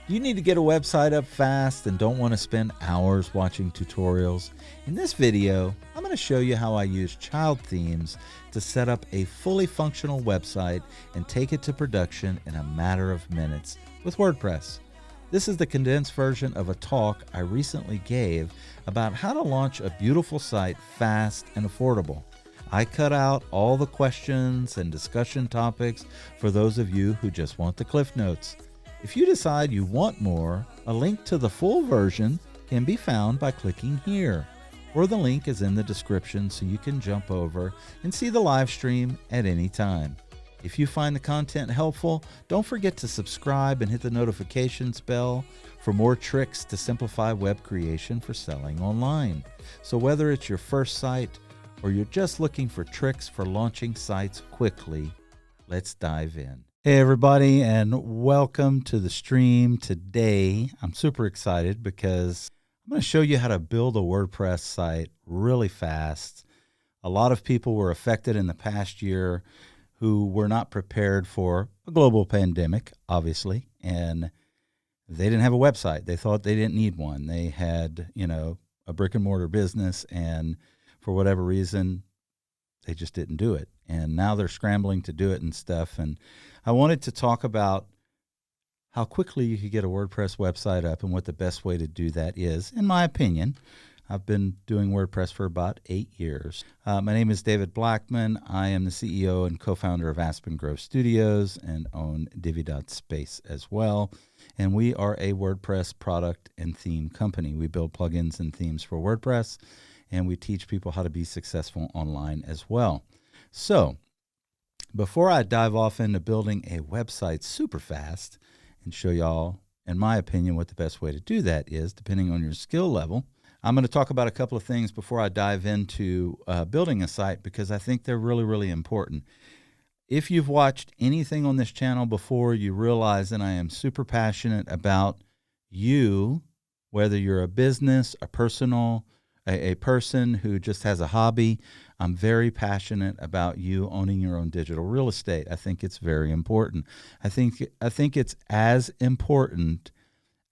Do you need to get a website up fast and don't want to spend hours watching tutorials? In this video, I'm going to show you how I use child themes to set up a fully functional website and take it to production in a matter of minutes with WordPress. This is the condensed version of a talk I recently gave about how to launch a beautiful site fast and affordable. I cut out all the questions and discussion topics for those of you who just want the Cliff Notes. If you decide you want more, a link to the full version can be found by clicking here, or the link is in the description so you can jump over and see the live stream at any time. If you find the content helpful, don't forget to subscribe and hit the notifications bell for more tricks to simplify web creation for selling online. So whether it's your first site or you're just looking for tricks for launching sites quickly, let's dive in. Hey everybody, and welcome to the stream today. I'm super excited because I'm going to show you how to build a WordPress site really fast. A lot of people were affected in the past year who were not prepared for a global pandemic, obviously, and they didn't have a website. They thought they didn't need one. They had, a brick and mortar business, and for whatever reason, they just didn't do it. And now they're scrambling to do it and stuff. And I wanted to talk about how quickly you could get a WordPress website up and what the best way to do that is, in my opinion. I've been doing WordPress for about 8 years. My name is David Blackman. I am the CEO and co-founder of Aspen Grove Studios and own Divi.space as well. And we are a WordPress product and theme company. We build plugins and themes for WordPress, and we teach people how to be successful online as well. So before I dive off into building a website super fast and show y'all, in my opinion, what the best way to do that is, depending on your skill level, I'm going to talk about a couple of things before I dive into building a site, because I think they're really, really important. If you've watched anything on this channel before, you realize that I am super passionate about you, whether you're a business, a person who just has a hobby. I'm very passionate about you owning your own digital real estate. I think it's very important. I think it's as important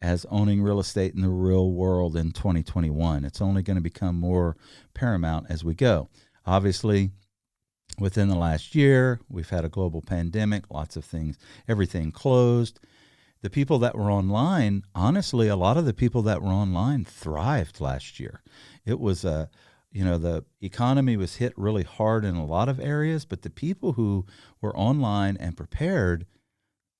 as owning real estate in the real world in 2021. It's only going to become more paramount as we go. Obviously, within the last year, we've had a global pandemic, lots of things, everything closed. The people that were online, honestly, a lot of the people that were online thrived last year. It was the economy was hit really hard in a lot of areas, but the people who were online and prepared,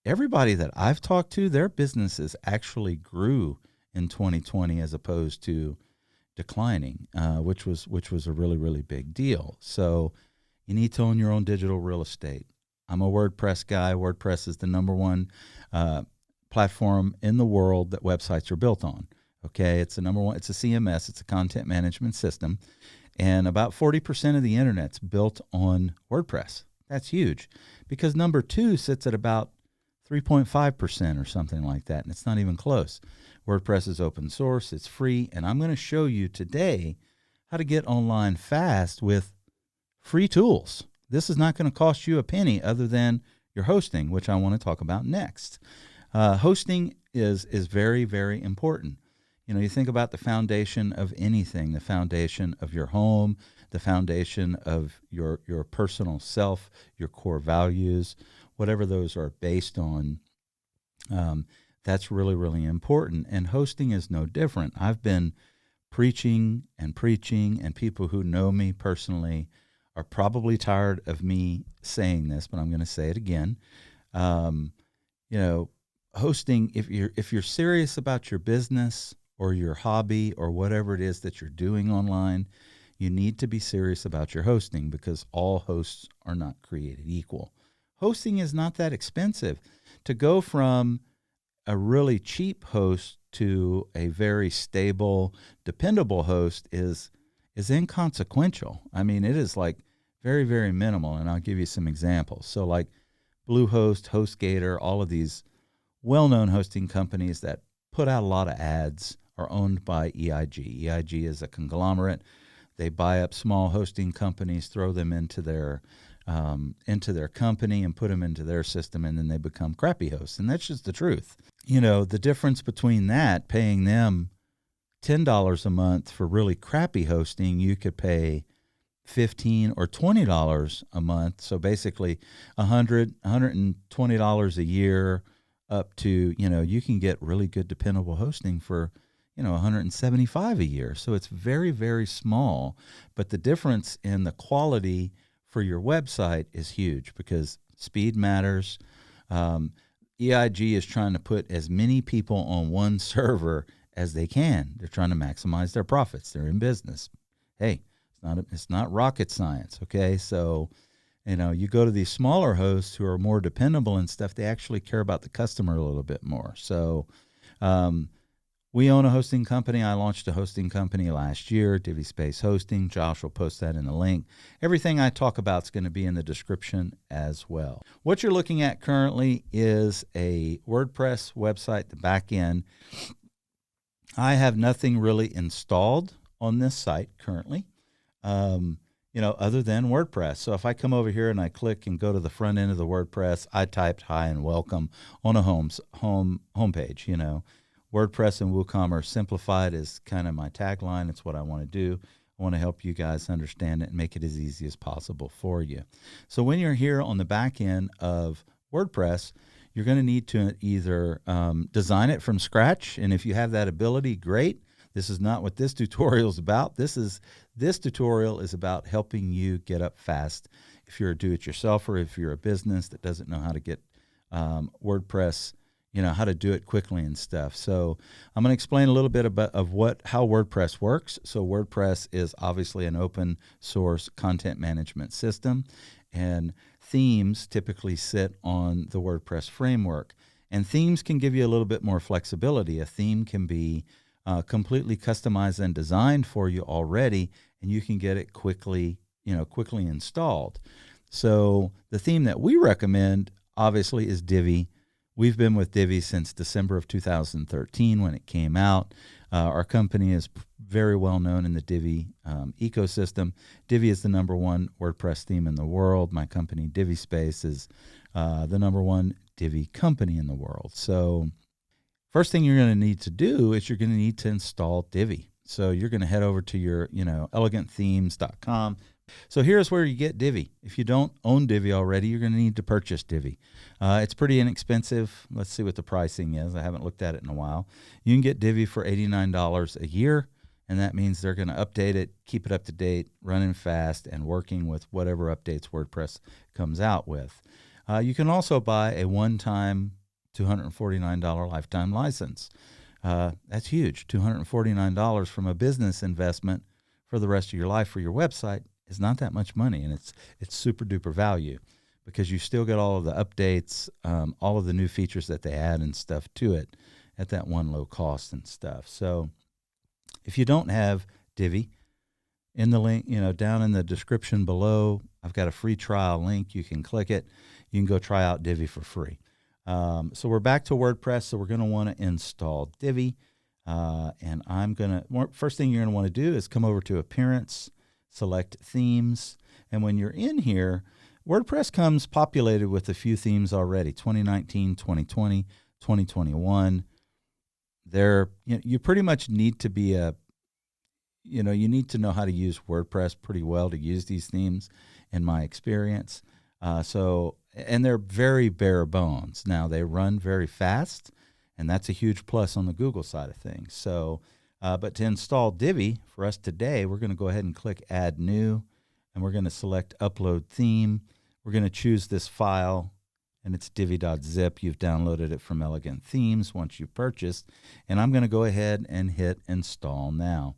everybody that I've talked to, their businesses actually grew in 2020 as opposed to declining, which was a really, really big deal. So you need to own your own digital real estate. I'm a WordPress guy. WordPress is the number one platform in the world that websites are built on. Okay, it's the number one. It's a CMS. It's a content management system, and about 40% of the internet's built on WordPress. That's huge, because number two sits at about 3.5% or something like that, and it's not even close. WordPress is open source. It's free, and I'm going to show you today how to get online fast with free tools. This is not going to cost you a penny other than your hosting, which I want to talk about next. Hosting is very, very important. You think about the foundation of anything, the foundation of your home, the foundation of your personal self, your core values, whatever those are based on. That's really, really important. And hosting is no different. I've been preaching, and people who know me personally are probably tired of me saying this, but I'm going to say it again. Hosting, if you're serious about your business or your hobby or whatever it is that you're doing online, you need to be serious about your hosting, because all hosts are not created equal. Hosting is not that expensive. To go from a really cheap host to a very stable, dependable host is inconsequential. I mean, it is like very, very minimal, and I'll give you some examples. So like Bluehost, HostGator, all of these well-known hosting companies that put out a lot of ads are owned by EIG. EIG is a conglomerate. They buy up small hosting companies, throw them into their company and put them into their system, and then they become crappy hosts. And that's just the truth. the difference between that, paying them $10 a month for really crappy hosting, you could pay $15 or $20 a month. So basically $120 a year up to, you can get really good dependable hosting for, $175 a year. So it's very, very small, but the difference in the quality for your website is huge because speed matters. EIG is trying to put as many people on one server as they can. They're trying to maximize their profits. They're in business. Hey, it's not rocket science, okay? So, you go to these smaller hosts who are more dependable and stuff, they actually care about the customer a little bit more. So, we own a hosting company. I launched a hosting company last year, Divi Space Hosting. Josh will post that in the link. Everything I talk about is going to be in the description as well. What you're looking at currently is a WordPress website, the back end. I have nothing really installed on this site currently, other than WordPress. So if I come over here and I click and go to the front end of the WordPress, I typed hi and welcome on a homepage. WordPress and WooCommerce simplified is kind of my tagline. It's what I want to do. I want to help you guys understand it and make it as easy as possible for you. So when you're here on the back end of WordPress, you're going to need to either design it from scratch, and if you have that ability, great. This is not what this tutorial is about. This tutorial is about helping you get up fast. If you're a do-it-yourselfer, or if you're a business that doesn't know how to get WordPress, how to do it quickly and stuff. So I'm going to explain a little bit about how WordPress works. So WordPress is obviously an open source content management system, and themes typically sit on the WordPress framework. And themes can give you a little bit more flexibility. A theme can be completely customized and designed for you already, and you can get it quickly installed. So the theme that we recommend, obviously, is Divi. We've been with Divi since December of 2013 when it came out. Our company is very well known in the Divi ecosystem. Divi is the #1 WordPress theme in the world. My company, Divi Space, is the #1 Divi company in the world. So first thing you're going to need to do is you're going to need to install Divi. So you're going to head over to your, elegantthemes.com. So here's where you get Divi. If you don't own Divi already, you're going to need to purchase Divi. It's pretty inexpensive. Let's see what the pricing is. I haven't looked at it in a while. You can get Divi for $89 a year, and that means they're going to update it, keep it up to date, running fast, and working with whatever updates WordPress comes out with. You can also buy a one-time $249 lifetime license. That's huge. $249 from a business investment for the rest of your life for your website is not that much money, and it's super duper value because you still get all of the updates, all of the new features that they add and stuff to it at that one low cost and stuff. So if you don't have Divi, in the link, down in the description below, I've got a free trial link. You can click it. You can go try out Divi for free. So we're back to WordPress. So we're going to want to install Divi. And first thing you're going to want to do is come over to Appearance, select Themes. And when you're in here, WordPress comes populated with a few themes already, 2019, 2020, 2021. You pretty much need to be you need to know how to use WordPress pretty well to use these themes, in my experience. And they're very bare bones. Now, they run very fast, and that's a huge plus on the Google side of things. So, but to install Divi for us today, we're going to go ahead and click Add New, and we're going to select Upload Theme. We're going to choose this file, and it's divi.zip. You've downloaded it from Elegant Themes once you've purchased, and I'm going to go ahead and hit Install now.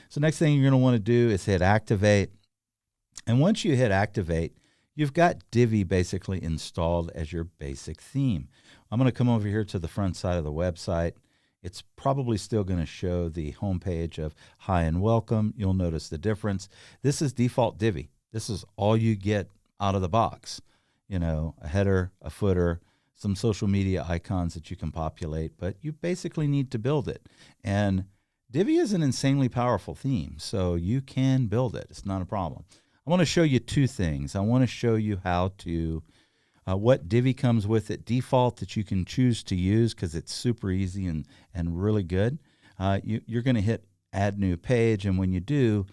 So next thing you're going to want to do is hit Activate, and once you hit Activate, you've got Divi basically installed as your basic theme. I'm going to come over here to the front side of the website. It's probably still going to show the homepage of Hi and Welcome. You'll notice the difference. This is default Divi. This is all you get out of the box. A header, a footer, some social media icons that you can populate, but you basically need to build it. And Divi is an insanely powerful theme, so you can build it. It's not a problem. I want to show you two things. I want to show you how to what Divi comes with at default that you can choose to use because it's super easy and really good. You're going to hit Add New Page, and when you do,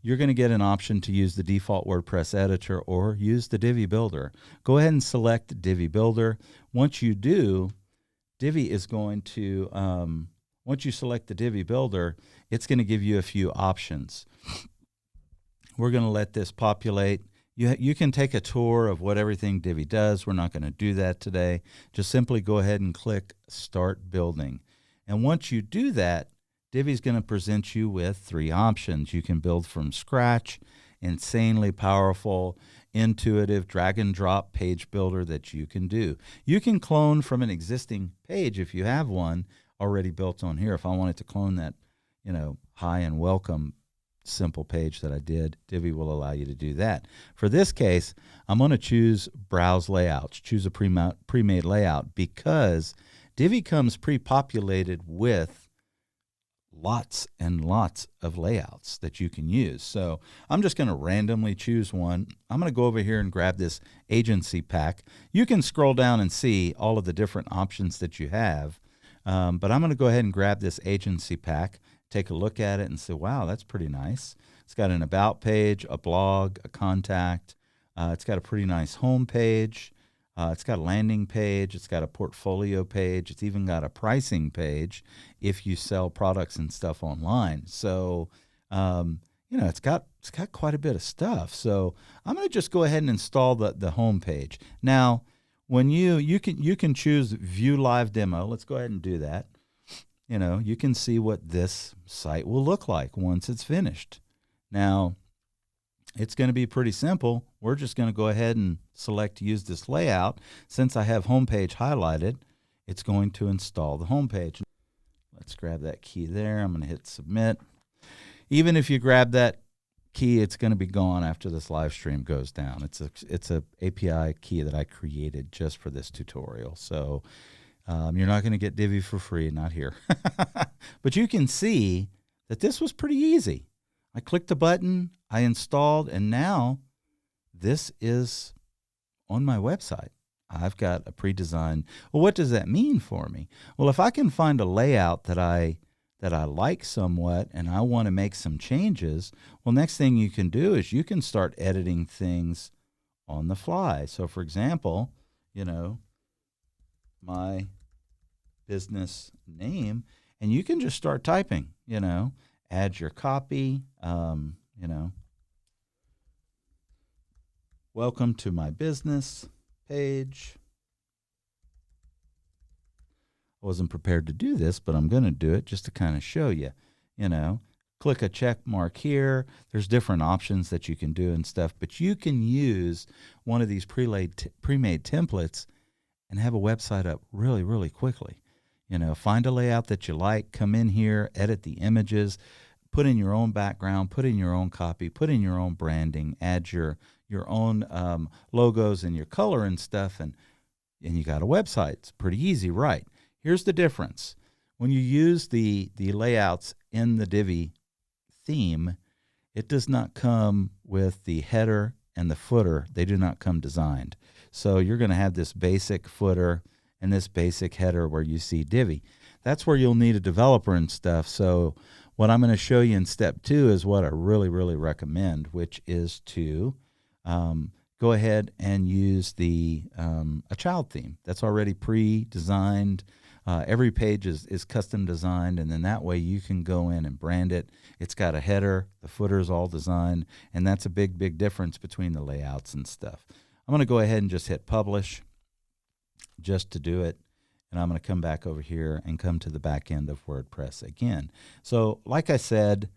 you're going to get an option to use the default WordPress editor or use the Divi Builder. Go ahead and select Divi Builder. Once you do, Divi is going to, once you select the Divi Builder, it's going to give you a few options. We're going to let this populate. You can take a tour of what everything Divi does. We're not going to do that today. Just simply go ahead and click Start Building. And once you do that, Divi is going to present you with 3 options. You can build from scratch, insanely powerful, intuitive drag and drop page builder that you can do. You can clone from an existing page if you have one already built on here. If I wanted to clone that, hi and welcome simple page that I did, Divi will allow you to do that. For this case, I'm going to choose Browse Layouts, choose a pre-made layout, because Divi comes pre-populated with lots and lots of layouts that you can use. So I'm just going to randomly choose one. I'm going to go over here and grab this agency pack. You can scroll down and see all of the different options that you have, but I'm going to go ahead and grab this agency pack, take a look at it and say, wow, that's pretty nice. It's got an about page, a blog, a contact. It's got a pretty nice home page. It's got a landing page. It's got a portfolio page. It's even got a pricing page if you sell products and stuff online. So, it's got quite a bit of stuff. So I'm going to just go ahead and install the home page. Now, when you can choose View Live Demo. Let's go ahead and do that. You can see what this site will look like once it's finished. Now, it's going to be pretty simple. We're just going to go ahead and select Use This Layout. Since I have Homepage highlighted, it's going to install the homepage. Let's grab that key there. I'm going to hit Submit. Even if you grab that key, it's going to be gone after this live stream goes down. It's a API key that I created just for this tutorial. So you're not going to get Divi for free, not here. But you can see that this was pretty easy. I clicked the button, I installed, and now this is on my website. I've got a pre-designed. Well, what does that mean for me? Well, if I can find a layout that I like somewhat and I want to make some changes, well, next thing you can do is you can start editing things on the fly. So, for example, my business name, and you can just start typing, add your copy, welcome to my business page. I wasn't prepared to do this, but I'm going to do it just to kind of show you, click a check mark here. There's different options that you can do and stuff, but you can use one of these pre-made templates and have a website up really, really quickly. Find a layout that you like, come in here, edit the images, put in your own background, put in your own copy, put in your own branding, add your own logos and your color and stuff, and you got a website. It's pretty easy, right? Here's the difference. When you use the layouts in the Divi theme, it does not come with the header and the footer. They do not come designed. So you're going to have this basic footer and this basic header where you see Divi. That's where you'll need a developer and stuff. So what I'm going to show you in step 2 is what I really, really recommend, which is to go ahead and use a child theme that's already pre-designed. Every page is custom designed, and then that way you can go in and brand it. It's got a header, the footer is all designed, and that's a big, big difference between the layouts and stuff. I'm going to go ahead and just hit Publish just to do it, and I'm going to come back over here and come to the back end of WordPress again. So like I said,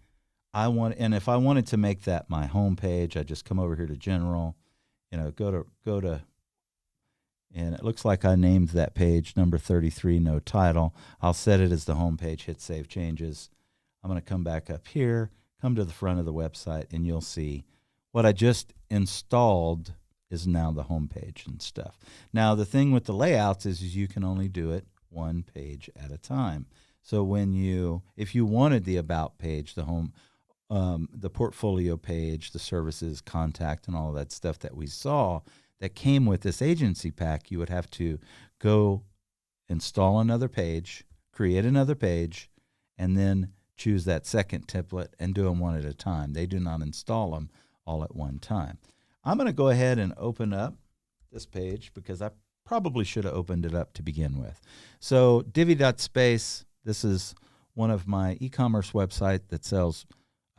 if I wanted to make that my home page, I just come over here to General, go to, and it looks like I named that page number 33, no title. I'll set it as the home page, hit Save Changes. I'm going to come back up here, come to the front of the website, and you'll see what I just installed is now the home page and stuff. Now, the thing with the layouts is you can only do it one page at a time. So if you wanted the about page, the home, the portfolio page, the services, contact, and all of that stuff that we saw, that came with this agency pack, you would have to go install another page, create another page, and then choose that second template and do them one at a time. They do not install them all at one time. I'm going to go ahead and open up this page because I probably should have opened it up to begin with. So Divi.space, this is one of my e-commerce website that sells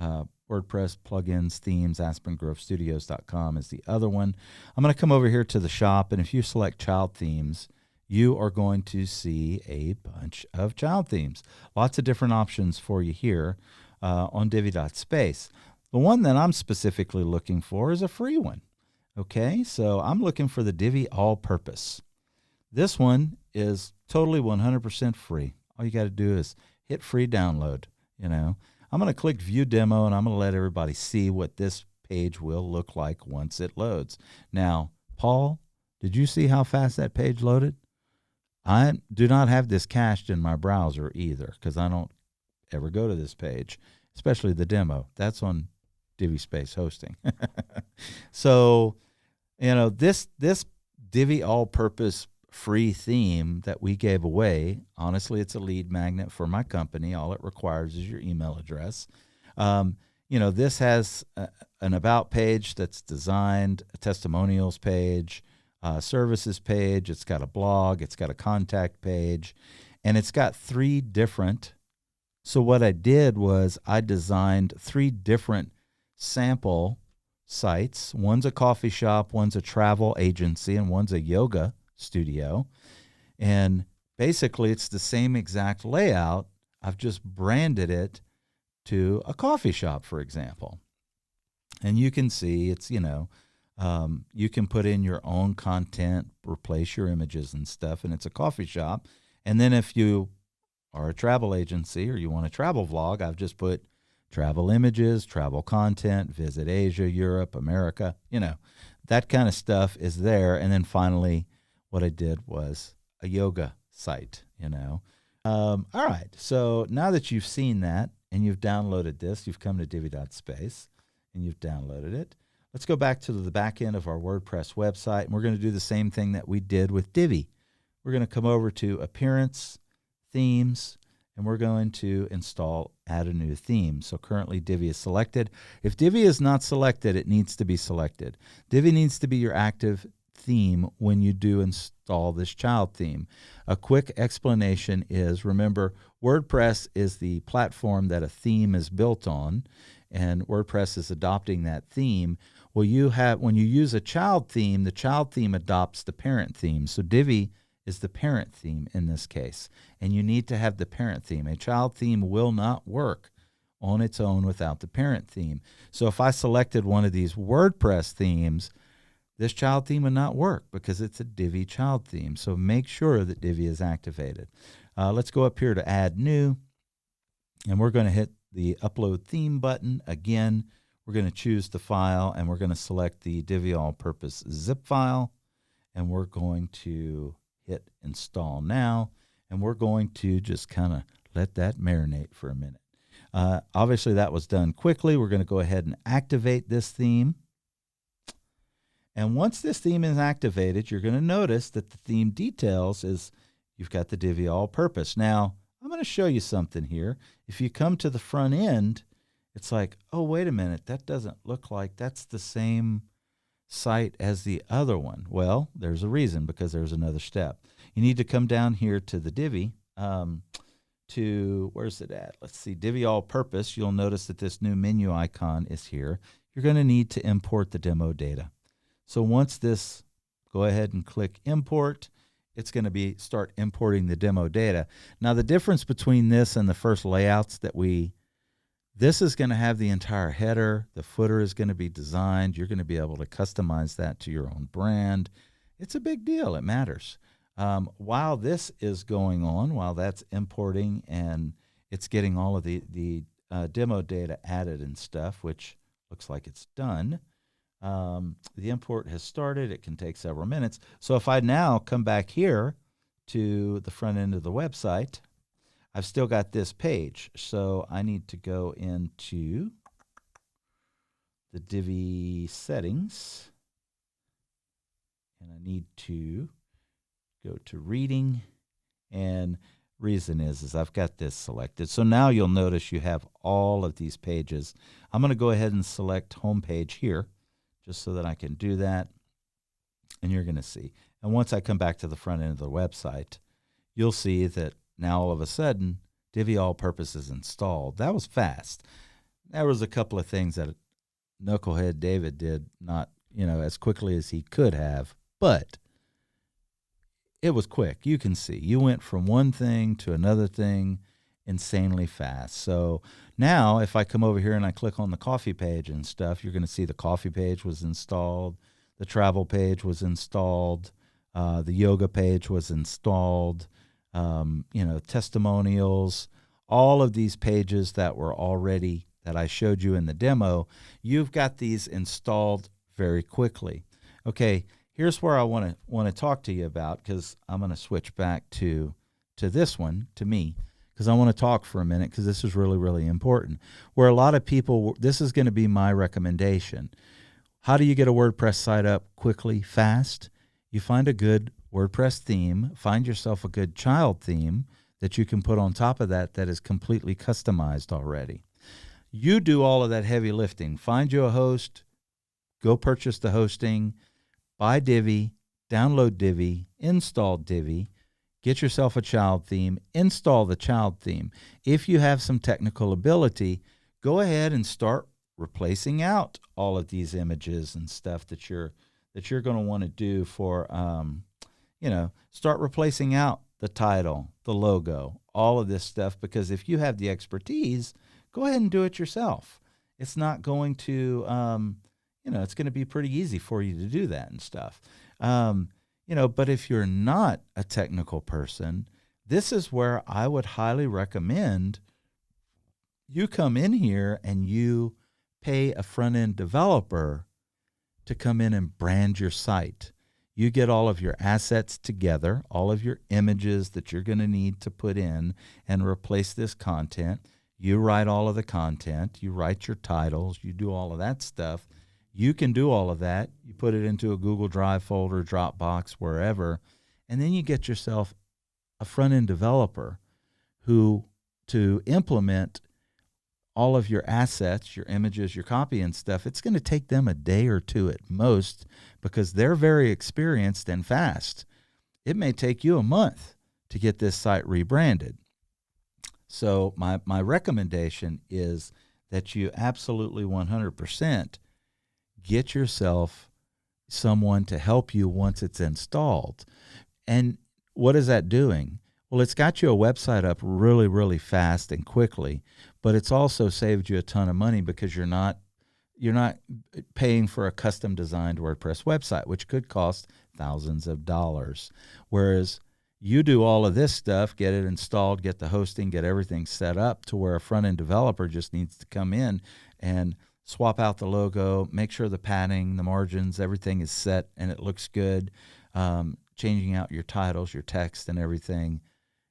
WordPress plugins, themes. AspenGroveStudios.com is the other one. I'm going to come over here to the shop, and if you select child themes, you are going to see a bunch of child themes. Lots of different options for you here on Divi.space. The one that I'm specifically looking for is a free one. Okay, so I'm looking for the Divi All-Purpose. This one is totally 100% free. All you got to do is hit free download. I'm going to click View Demo, and I'm going to let everybody see what this page will look like once it loads. Now, Paul, did you see how fast that page loaded? I do not have this cached in my browser either because I don't ever go to this page, especially the demo. That's on Divi Space Hosting. So, this Divi All-Purpose free theme that we gave away, honestly, it's a lead magnet for my company. All it requires is your email address. This has an about page that's designed, a testimonials page, services page. It's got a blog. It's got a contact page, and it's got 3 different. So what I did was I designed 3 different sample sites. One's a coffee shop, one's a travel agency, and one's a yoga studio. And basically it's the same exact layout. I've just branded it to a coffee shop, for example. And you can see it's, you can put in your own content, replace your images and stuff, and it's a coffee shop. And then if you are a travel agency or you want a travel vlog, I've just put travel images, travel content, visit Asia, Europe, America, that kind of stuff is there. And then finally, what I did was a yoga site, All right, so now that you've seen that and you've downloaded this, you've come to Divi.space and you've downloaded it. Let's go back to the back end of our WordPress website, and we're going to do the same thing that we did with Divi. We're going to come over to Appearance, Themes, and we're going to add a new theme. So currently Divi is selected. If Divi is not selected, it needs to be selected. Divi needs to be your active theme when you do install this child theme. A quick explanation is, remember, WordPress is the platform that a theme is built on, and WordPress is adopting that theme. Well, when you use a child theme, the child theme adopts the parent theme. So Divi is the parent theme in this case, and you need to have the parent theme. A child theme will not work on its own without the parent theme. So if I selected one of these WordPress themes, this child theme would not work because it's a Divi child theme. So make sure that Divi is activated. Let's go up here to Add New, and we're going to hit the Upload Theme button. Again, we're going to choose the file, and we're going to select the Divi All-Purpose zip file, and we're going to hit Install Now, and we're going to just kind of let that marinate for a minute. Obviously, that was done quickly. We're going to go ahead and activate this theme. And once this theme is activated, you're going to notice that the theme details is you've got the Divi All-Purpose. Now, I'm going to show you something here. If you come to the front end, it's like, oh, wait a minute, that doesn't look like that's the same site as the other one. Well, there's a reason, because there's another step. You need to come down here to the Divi, where's it at? Let's see, Divi All-Purpose. You'll notice that this new menu icon is here. You're going to need to import the demo data. So once this, go ahead and click Import. It's going to start importing the demo data. Now, the difference between this and the first layouts this is going to have the entire header. The footer is going to be designed. You're going to be able to customize that to your own brand. It's a big deal. It matters. While this is going on, while that's importing and it's getting all of the demo data added and stuff, which looks like it's done, the import has started. It can take several minutes. So if I now come back here to the front end of the website, I've still got this page. So I need to go into the Divi settings. and I need to go to reading, and reason is I've got this selected. So now you'll notice you have all of these pages. I'm going to go ahead and select home page here just so that I can do that. And you're going to see. And once I come back to the front end of the website, you'll see that now all of a sudden Divi All Purpose is installed. That was fast. There was a couple of things that Knucklehead David did not, as quickly as he could have, but it was quick. You can see you went from one thing to another thing insanely fast. So now if I come over here and I click on the coffee page and stuff, you're going to see the coffee page was installed. The travel page was installed. The yoga page was installed. Testimonials, all of these pages that were already, that I showed you in the demo, you've got these installed very quickly. Okay. Here's where I want to talk to you about, because I'm going to switch back to this one, to me, because I want to talk for a minute, because this is really, really important. Where a lot of people, this is going to be my recommendation. How do you get a WordPress site up quickly, fast? You find a good WordPress theme, find yourself a good child theme that you can put on top of that is completely customized already. You do all of that heavy lifting. Find you a host, go purchase the hosting, buy Divi, download Divi, install Divi, get yourself a child theme, install the child theme. If you have some technical ability, go ahead and start replacing out all of these images and stuff that you're going to want to do for, start replacing out the title, the logo, all of this stuff, because if you have the expertise, go ahead and do it yourself. It's not going to, it's going to be pretty easy for you to do that and stuff. But if you're not a technical person, this is where I would highly recommend you come in here and you pay a front-end developer to come in and brand your site. You get all of your assets together, all of your images that you're going to need to put in and replace this content. You write all of the content. You write your titles. You do all of that stuff. You can do all of that. You put it into a Google Drive folder, Dropbox, wherever, and then you get yourself a front-end developer who to implement all of your assets, your images, your copy and stuff. It's going to take them a day or two at most because they're very experienced and fast. It may take you a month to get this site rebranded. So my recommendation is that you absolutely 100% get yourself someone to help you once it's installed. And what is that doing? Well, it's got you a website up really, really fast and quickly, but it's also saved you a ton of money because you're not paying for a custom designed WordPress website, which could cost thousands of dollars. Whereas you do all of this stuff, get it installed, get the hosting, get everything set up to where a front-end developer just needs to come in and swap out the logo, make sure the padding, the margins, everything is set and it looks good, changing out your titles, your text and everything.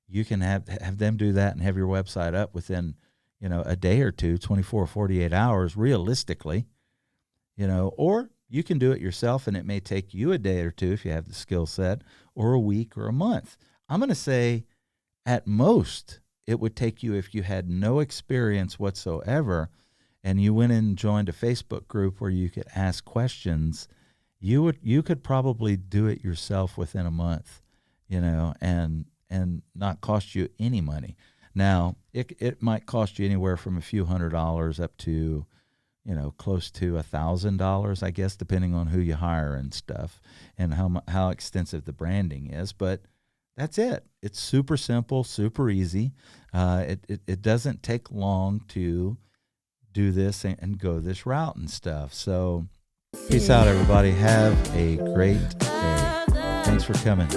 You can have them do that and have your website up within, a day or two, 24 or 48 hours, realistically, or you can do it yourself and it may take you a day or two if you have the skill set, or a week or a month. I'm going to say at most it would take you, if you had no experience whatsoever and you went and joined a Facebook group where you could ask questions, you could probably do it yourself within a month, and not cost you any money. Now, it might cost you anywhere from a few $100s up to, close to $1,000, I guess, depending on who you hire and stuff and how extensive the branding is. But that's it. It's super simple, super easy. It doesn't take long to do this and go this route and stuff. So peace out, everybody. Have a great day. Thanks for coming.